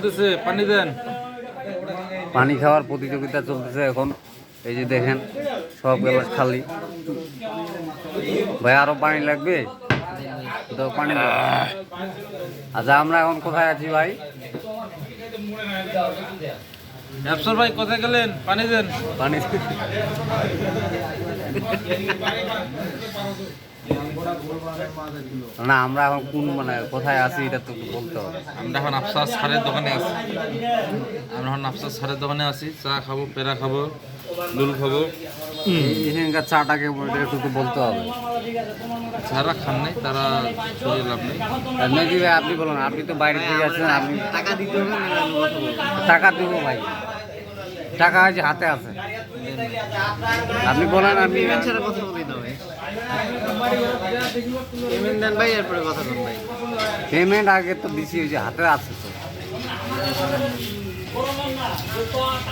চলতেছে, পানি দেন। পানি খাওয়ার প্রতিযোগিতা চলতেছে এখন। এই যে দেখেন সব গ্লাস খালি। ভাই আরো পানি লাগবে? দাও পানি দাও। আচ্ছা আমরা এখন কোথায় আছি ভাই? আফসর ভাই কোথায় গেলেন? পানি দেন। পানি না আমরা এখন কোন মানে কোথায় আছি এটা তো বলতে হবে। আমরা এখন আফসার সারের দোকানে আছি। আমরা এখন আফসার সারের দোকানে আছি। চা খাবো, পেড়া খাবো, লুল খাবো। এখানকার চাটাকে একটু তো বলতে হবে। যারা খান নাই তারা শরীর লাভ নেই। মেজি ভাই আপনি বলুন, আপনি তো বাইরে থেকে আসছেন, আপনি টাকা দিতে হবে না? টাকা দেবো ভাই, টাকা আছে হাতে আছে। আপনি বলেন আমি পেমেন্ট ছাড়া কথা বলি না ভাই। পেমেন্ট দেন ভাই, এরপরে কথা বলুন ভাই। পেমেন্ট আগে তো দিছি, ওই যে হাতে আছে তো।